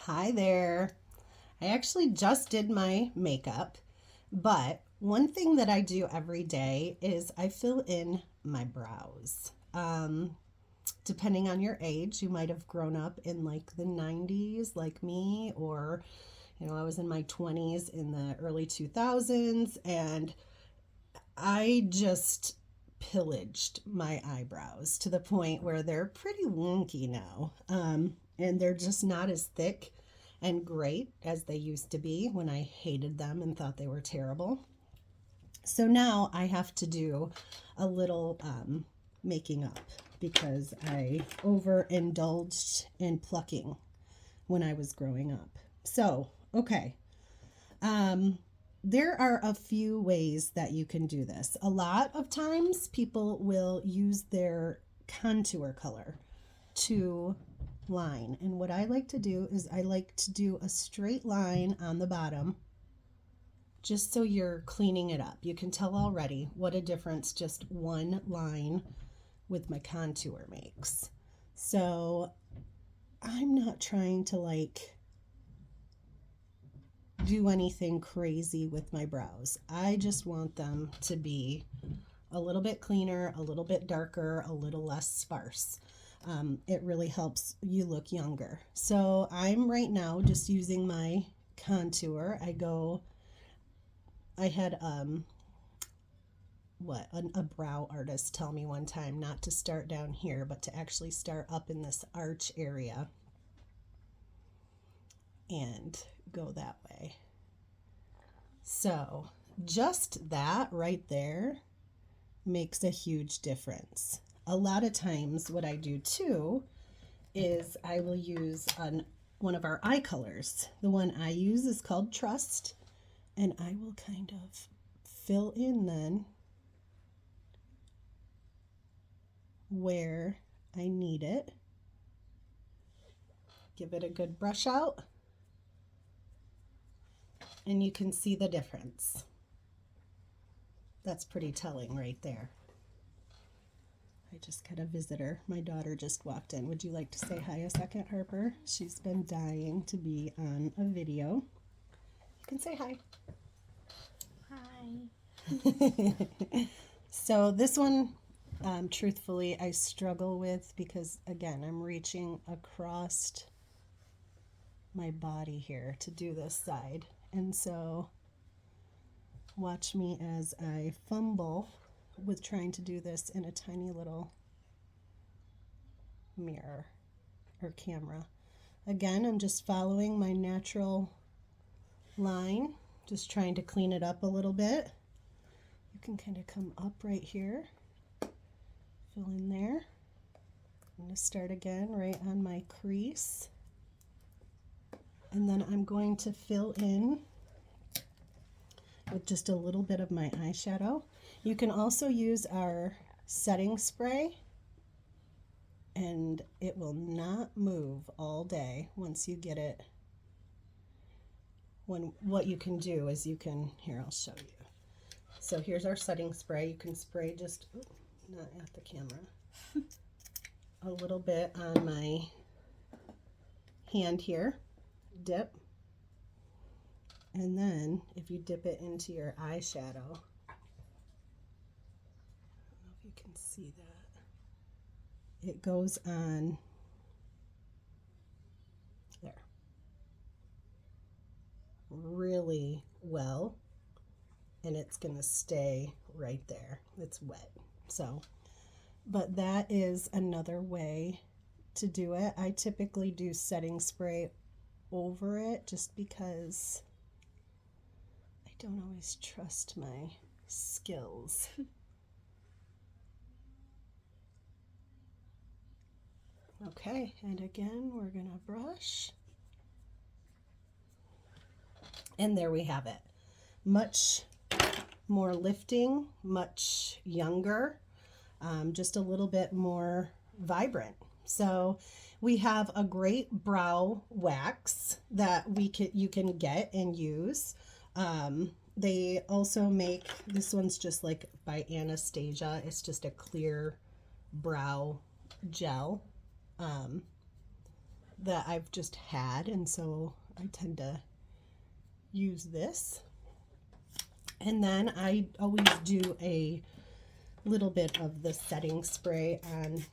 Hi there. I actually just did my makeup, but one thing that I do every day is I fill in my brows. Depending on your age, you might have grown up in like the 90s, like me, or I was in my 20s in the early 2000s, and I just pillaged my eyebrows to the point where they're pretty wonky now. And they're just not as thick and great as they used to be when I hated them and thought they were terrible. So now I have to do a little making up because I overindulged in plucking when I was growing up. So, okay. There are a few ways that you can do this. A lot of times people will use their contour color to line. And what I like to do is I like to do a straight line on the bottom just so you're cleaning it up. You can tell already what a difference just one line with my contour makes. So I'm not trying to do anything crazy with my brows. I just want them to be a little bit cleaner, a little bit darker, a little less sparse. It really helps you look younger. So I'm right now just using my contour. I had a brow artist tell me one time not to start down here, but to actually start up in this arch area and go that way. So just that right there makes a huge difference. A lot of times what I do too is I will use one of our eye colors. The one I use is called Trust, and I will kind of fill in then where I need it. Give it a good brush out, and you can see the difference. That's pretty telling right there. I just got a visitor. My daughter just walked in. Would you like to say hi a second, Harper? She's been dying to be on a video. You can say hi. Hi. So this one, truthfully, I struggle with because, again, I'm reaching across my body here to do this side. And so watch me as I fumble with trying to do this in a tiny little mirror or camera. Again, I'm just following my natural line, just trying to clean it up a little bit. You can kind of come up right here, fill in there. I'm going to start again right on my crease. And then I'm going to fill in with just a little bit of my eyeshadow. You can also use our setting spray, and it will not move all day once you get it. What you can do is here, I'll show you. So here's our setting spray. You can spray just, not at the camera, a little bit on my hand here, dip. And then if you dip it into your eyeshadow, I don't know if you can see that. It goes on there really well, and it's going to stay right there. It's wet. So, but that is another way to do it. I typically do setting spray over it just because I don't always trust my skills. Okay, and again, we're gonna brush. And there we have it. Much more lifting, much younger, just a little bit more vibrant. So we have a great brow wax that you can get and use. They also make, this one's just like by Anastasia. It's just a clear brow gel. that I've just had, and so I tend to use this. And then I always do a little bit of the setting spray on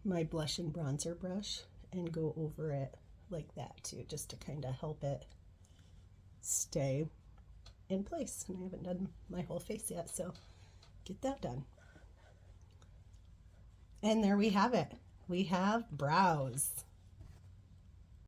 my blush and bronzer brush and go over it like that too, just to kind of help it stay in place. And I haven't done my whole face yet, so get that done. And there we have it. We have brows.